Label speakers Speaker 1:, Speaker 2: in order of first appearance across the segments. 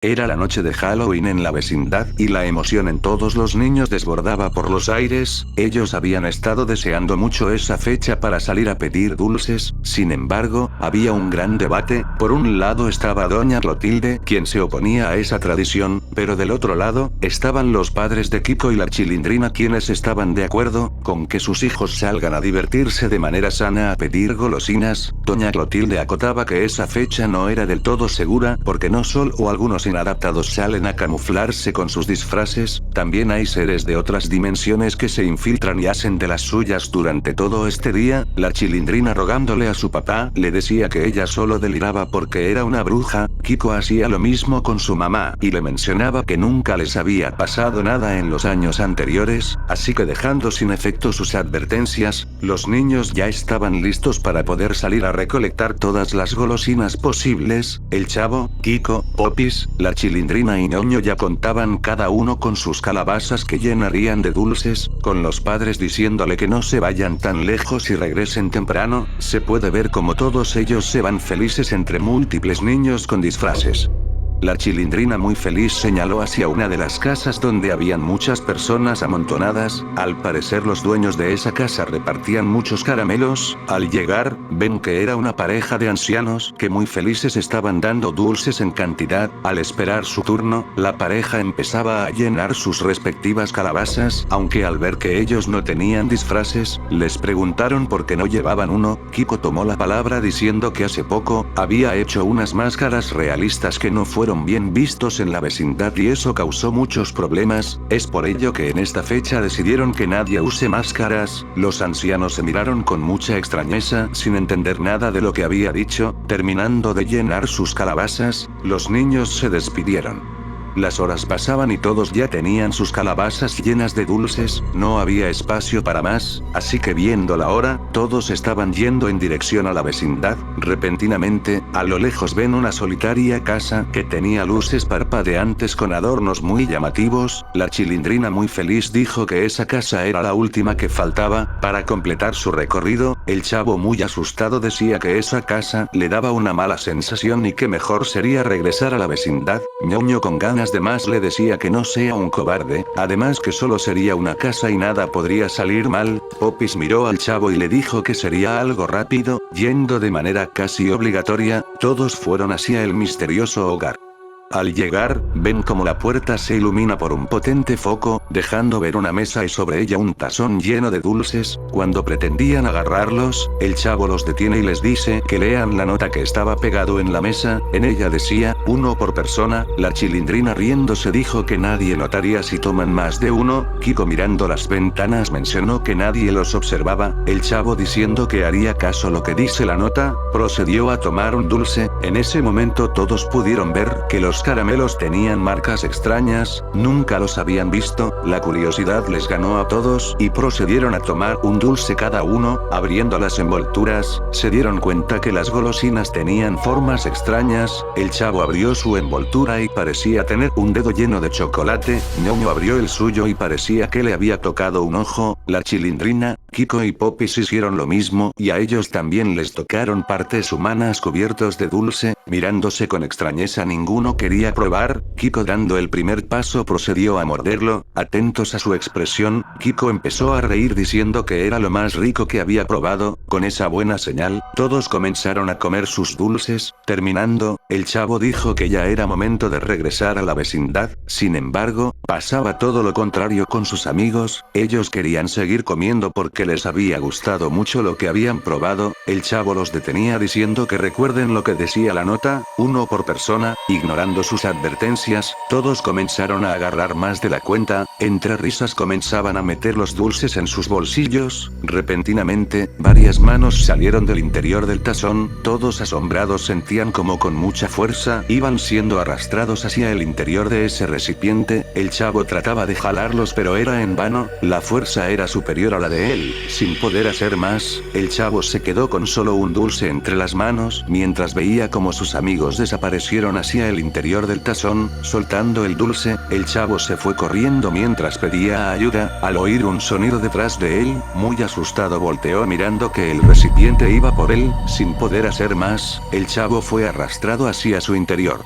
Speaker 1: Era la noche de Halloween en la vecindad, y la emoción en todos los niños desbordaba por los aires. Ellos habían estado deseando mucho esa fecha para salir a pedir dulces. Sin embargo, había un gran debate. Por un lado estaba doña Clotilde, quien se oponía a esa tradición, pero del otro lado, estaban los padres de Kiko y la Chilindrina, quienes estaban de acuerdo con que sus hijos salgan a divertirse de manera sana a pedir golosinas. Doña Clotilde acotaba que esa fecha no era del todo segura, porque no solo algunos inadaptados salen a camuflarse con sus disfraces, también hay seres de otras dimensiones que se infiltran y hacen de las suyas durante todo este día. La Chilindrina, rogándole a su papá, le decía que ella solo deliraba porque era una bruja. Kiko hacía lo mismo con su mamá, y le mencionaba que nunca les había pasado nada en los años anteriores, así que dejando sin efecto sus advertencias, los niños ya estaban listos para poder salir a recolectar todas las golosinas posibles. El Chavo, Kiko, Popis, la Chilindrina y Ñoño ya contaban cada uno con sus calabazas que llenarían de dulces, con los padres diciéndole que no se vayan tan lejos y regresen temprano. Se puede ver como todos ellos se van felices entre múltiples niños con disfraces. La Chilindrina, muy feliz, señaló hacia una de las casas donde habían muchas personas amontonadas. Al parecer los dueños de esa casa repartían muchos caramelos. Al llegar, ven que era una pareja de ancianos que muy felices estaban dando dulces en cantidad. Al esperar su turno, la pareja empezaba a llenar sus respectivas calabazas, aunque al ver que ellos no tenían disfraces, les preguntaron por qué no llevaban uno. Kiko tomó la palabra diciendo que hace poco había hecho unas máscaras realistas que no fueron bien vistos en la vecindad y eso causó muchos problemas. Es por ello que en esta fecha decidieron que nadie use máscaras. Los ancianos se miraron con mucha extrañeza, sin entender nada de lo que había dicho. Terminando de llenar sus calabazas, los niños se despidieron. Las horas pasaban y todos ya tenían sus calabazas llenas de dulces. No había espacio para más, así que viendo la hora, todos estaban yendo en dirección a la vecindad. Repentinamente, a lo lejos ven una solitaria casa que tenía luces parpadeantes con adornos muy llamativos. La Chilindrina, muy feliz, dijo que esa casa era la última que faltaba para completar su recorrido. El Chavo, muy asustado, decía que esa casa le daba una mala sensación y que mejor sería regresar a la vecindad. Ñoño, con ganas de más, le decía que no sea un cobarde, además que solo sería una casa y nada podría salir mal. Popis miró al Chavo y le dijo que sería algo rápido, yendo de manera casi obligatoria. Todos fueron hacia el misterioso hogar. Al llegar, ven como la puerta se ilumina por un potente foco, dejando ver una mesa y sobre ella un tazón lleno de dulces. Cuando pretendían agarrarlos, el Chavo los detiene y les dice que lean la nota que estaba pegado en la mesa. En ella decía, 1 por persona. La Chilindrina, riéndose, dijo que nadie notaría si toman más de uno. Kiko, mirando las ventanas, mencionó que nadie los observaba. El Chavo, diciendo que haría caso lo que dice la nota, procedió a tomar un dulce. En ese momento todos pudieron ver que los caramelos tenían marcas extrañas, nunca los habían visto. La curiosidad les ganó a todos y procedieron a tomar un dulce cada uno. Abriendo las envolturas, se dieron cuenta que las golosinas tenían formas extrañas. El Chavo abrió su envoltura y parecía tener un dedo lleno de chocolate. Ñoño abrió el suyo y parecía que le había tocado un ojo. La Chilindrina, Kiko y Popis hicieron lo mismo y a ellos también les tocaron partes humanas cubiertos de dulce. Mirándose con extrañeza, ninguno quería probar. Kiko, dando el primer paso, procedió a morderlo. Atentos a su expresión, Kiko empezó a reír diciendo que era lo más rico que había probado. Con esa buena señal, todos comenzaron a comer sus dulces. Terminando, el Chavo dijo que ya era momento de regresar a la vecindad. Sin embargo, pasaba todo lo contrario con sus amigos. Ellos querían seguir comiendo porque les había gustado mucho lo que habían probado. El Chavo los detenía diciendo que recuerden lo que decía la nota, 1 por persona. Ignorando sus advertencias, todos comenzaron a agarrar más de la cuenta. Entre risas comenzaban a meter los dulces en sus bolsillos. Repentinamente, varias manos salieron del interior del tazón. Todos asombrados sentían como con mucha fuerza iban siendo arrastrados hacia el interior de ese recipiente. El Chavo trataba de jalarlos, pero era en vano. La fuerza era superior a la de él. Sin poder hacer más, el Chavo se quedó con solo un dulce entre las manos, mientras veía como sus amigos desaparecieron hacia el interior del tazón. Soltando el dulce, el Chavo se fue corriendo mientras pedía ayuda. Al oír un sonido detrás de él, muy asustado volteó mirando que el recipiente iba por él. Sin poder hacer más, el Chavo fue arrastrado hacia su interior.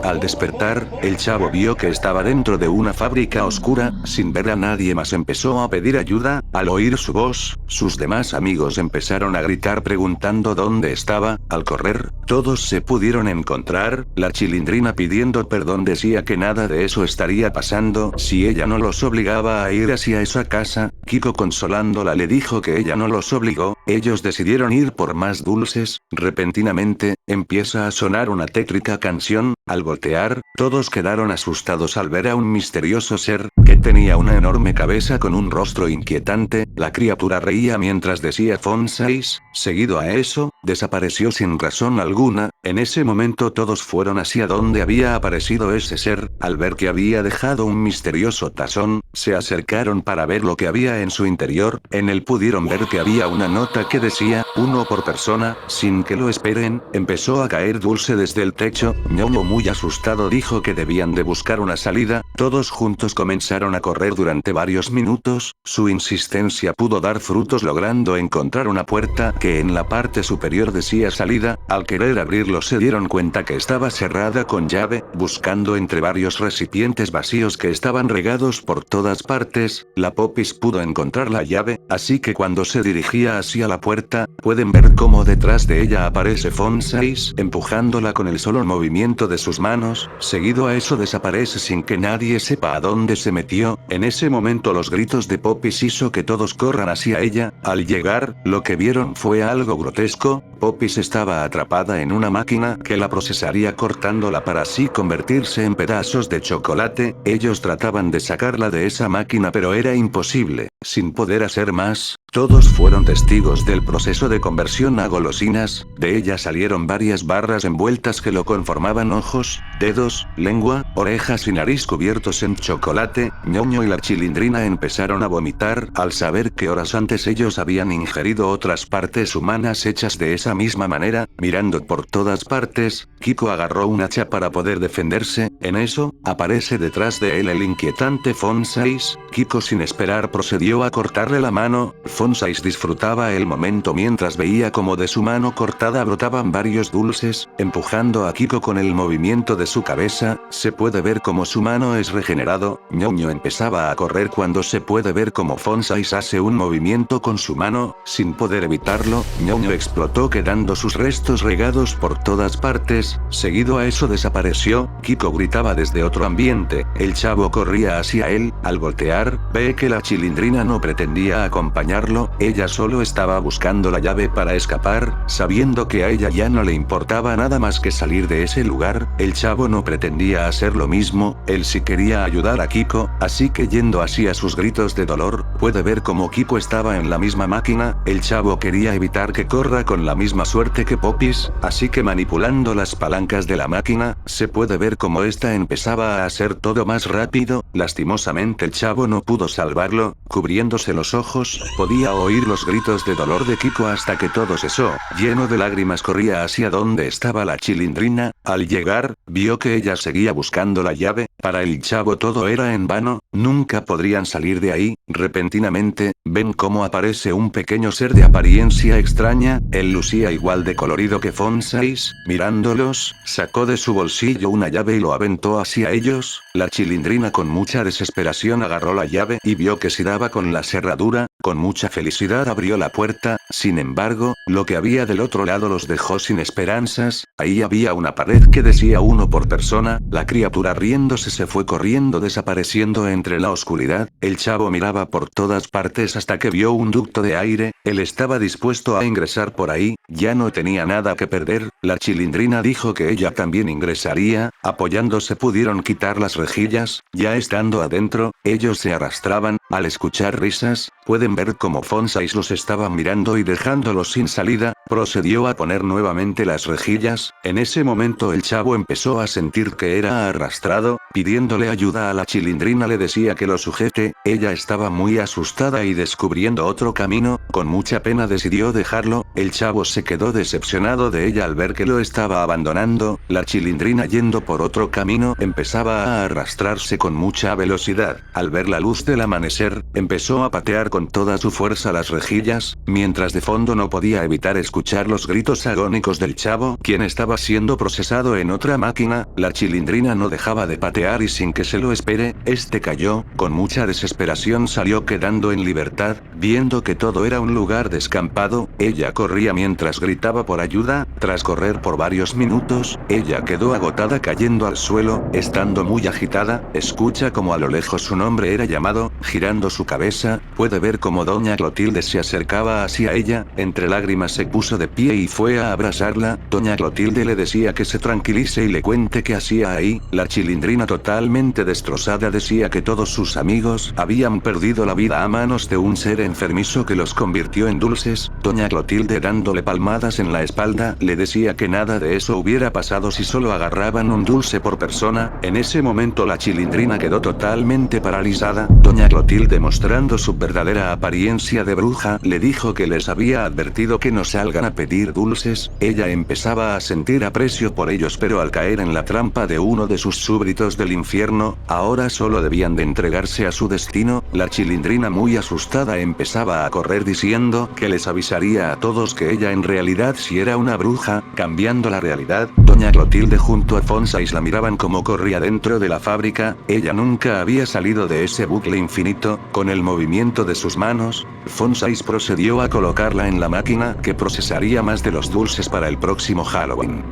Speaker 1: Al despertar, el chavo vio que estaba dentro de una fábrica oscura, sin ver a nadie más empezó a pedir ayuda. Al oír su voz, sus demás amigos empezaron a gritar preguntando dónde estaba. Al correr, todos se pudieron encontrar. La Chilindrina pidiendo perdón decía que nada de eso estaría pasando si ella no los obligaba a ir hacia esa casa. Kiko consolándola le dijo que ella no los obligó. Ellos decidieron ir por más dulces. Repentinamente, empieza a sonar una tétrica canción. Al voltear, todos quedaron asustados al ver a un misterioso ser, que tenía una enorme cabeza con un rostro inquietante. La criatura reía mientras decía Fon 6, seguido a eso, desapareció sin razón alguna. En ese momento todos fueron hacia donde había aparecido ese ser. Al ver que había dejado un misterioso tazón, se acercaron para ver lo que había en su interior. En él pudieron ver que había una nota que decía, 1 por persona. Sin que lo esperen, empezó a caer dulce desde el techo. Ñomo muy asustado dijo que debían de buscar una salida. Todos juntos comenzaron a correr durante varios minutos. Su insistencia pudo dar frutos logrando encontrar una puerta que en la parte superior decía salida. Al querer abrirlo se dieron cuenta que estaba cerrada con llave. Buscando entre varios recipientes vacíos que estaban regados por todas partes, la Popis pudo encontrar la llave, así que cuando se dirigía hacia la puerta, pueden ver cómo detrás de ella aparece Fon 6, empujándola con el solo movimiento de sus manos. Seguido a eso desaparece sin que nadie sepa a dónde se metió. En ese momento los gritos de Popis hizo que todos corran hacia ella. Al llegar, lo que vieron fue algo grotesco. Popis estaba atrapada en una máquina que la procesaría cortándola para así convertirse en pedazos de chocolate. Ellos trataban de sacarla de esa máquina pero era imposible. Sin poder hacer más, todos fueron testigos del proceso de conversión a golosinas. De ella salieron varias barras envueltas que lo conformaban ojos, dedos, lengua, orejas y nariz cubiertos en chocolate. Ñoño y la Chilindrina empezaron a vomitar al saber que horas antes ellos habían ingerido otras partes humanas hechas de esa misma manera. Mirando por todas partes, Kiko agarró un hacha para poder defenderse. En eso, aparece detrás de él el inquietante Fon 6. Kiko sin esperar procedió a cortarle la mano. Fon 6 disfrutaba el momento mientras veía como de su mano cortada brotaban varios dulces, empujando a Kiko con el movimiento de su cabeza. Se puede ver como su mano es regenerado. Ñoño empezaba a correr cuando se puede ver como Fon 6 hace un movimiento con su mano. Sin poder evitarlo, Ñoño explotó quedando sus restos regados por todas partes. Seguido a eso desapareció. Kiko gritaba desde otro ambiente. El chavo corría hacia él. Al voltear, ve que la Chilindrina no pretendía acompañarlo. Ella solo estaba buscando la llave para escapar, sabiendo que a ella ya no le importaba nada más que salir de ese lugar. El chavo no pretendía hacer lo mismo. Él sí quería ayudar a Kiko, así que yendo hacia sus gritos de dolor, puede ver como Kiko estaba en la misma máquina. El chavo quería evitar que corra con la misma suerte que Popis, así que manipulando las palancas de la máquina, se puede ver como esta empezaba a hacer todo más rápido. Lastimosamente el chavo no pudo salvarlo. Cubriéndose los ojos, podía oír los gritos de dolor de Kiko hasta que todo cesó. Lleno de lágrimas corría hacia donde estaba la Chilindrina. Al llegar, vio que ella seguía buscando la llave. Para el chavo todo era en vano, nunca podrían salir de ahí. Repentinamente, ven cómo aparece un pequeño ser de apariencia extraña. Él lucía igual de colorido que Fon 6. Mirándolos, sacó de su bolsillo una llave y lo aventó hacia ellos. La Chilindrina con mucha desesperación agarró la llave y vio que se daba con la cerradura. Con mucha felicidad abrió la puerta. Sin embargo, lo que había del otro lado los dejó sin esperanzas. Ahí había una pared que decía 1 por persona. La criatura riéndose se fue corriendo desapareciendo entre la oscuridad. El chavo miraba por todas partes hasta que vio un ducto de aire. Él estaba dispuesto a ingresar por ahí, ya no tenía nada que perder. La Chilindrina dijo que ella también ingresaría. Apoyándose pudieron quitar las rejillas. Ya estando adentro, ellos se arrastraban. Al escuchar risas, pueden ver cómo Fon 6 los estaba mirando y dejándolos sin salida. Procedió a poner nuevamente las rejillas. En ese momento el chavo empezó a sentir que era arrastrado. pidiéndole ayuda a la Chilindrina le decía que lo sujete. Ella estaba muy asustada y descubriendo otro camino, con mucha pena decidió dejarlo. El chavo se quedó decepcionado de ella al ver que lo estaba abandonando. La Chilindrina yendo por otro camino empezaba a arrastrarse con mucha velocidad. Al ver la luz del amanecer, empezó a patear con toda su fuerza las rejillas, mientras de fondo no podía evitar escuchar los gritos agónicos del chavo, quien estaba siendo procesado en otra máquina. La Chilindrina no dejaba de patear y sin que se lo espere, este cayó. Con mucha desesperación salió quedando en libertad. Viendo que todo era un lugar descampado, ella corría mientras gritaba por ayuda. Tras correr por varios minutos, ella quedó agotada cayendo al suelo. Estando muy agitada, escucha como a lo lejos su nombre era llamado. Girando su cabeza, puede ver como doña Clotilde se acercaba hacia ella. Entre lágrimas se puso de pie y fue a abrazarla. Doña Clotilde le decía que se tranquilice y le cuente qué hacía ahí. La Chilindrina, totalmente destrozada, decía que todos sus amigos habían perdido la vida a manos de un ser enfermizo que los convirtió en dulces. Doña Clotilde, dándole palmadas en la espalda, le decía que nada de eso hubiera pasado si solo agarraban un dulce por persona. En ese momento la Chilindrina quedó totalmente paralizada. Doña Clotilde, mostrando su verdadera apariencia de bruja, le dijo que les había advertido que no salgan a pedir dulces. Ella empezaba a sentir aprecio por ellos, pero al caer en la trampa de uno de sus súbditos del infierno, ahora solo debían de entregarse a su destino. La Chilindrina, muy asustada, empezaba a correr diciendo que les avisaría a todos que ella en realidad sí era una bruja. Cambiando la realidad, doña Clotilde junto a Fonsais la miraban como corría dentro de la fábrica. Ella nunca había salido de ese bucle infinito. Con el movimiento de sus manos, Fonsais procedió a colocarla en la máquina que procesaría más de los dulces para el próximo Halloween.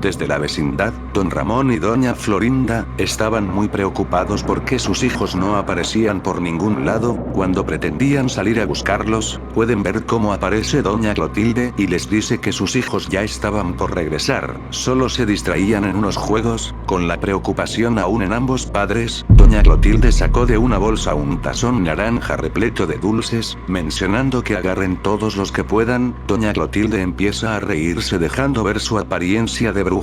Speaker 1: Desde la vecindad, don Ramón y doña Florinda estaban muy preocupados porque sus hijos no aparecían por ningún lado. Cuando pretendían salir a buscarlos, pueden ver cómo aparece doña Clotilde y les dice que sus hijos ya estaban por regresar. Solo se distraían en unos juegos. Con la preocupación aún en ambos padres, doña Clotilde sacó de una bolsa un tazón naranja repleto de dulces, mencionando que agarren todos los que puedan. Doña Clotilde empieza a reírse dejando ver su apariencia de bruja.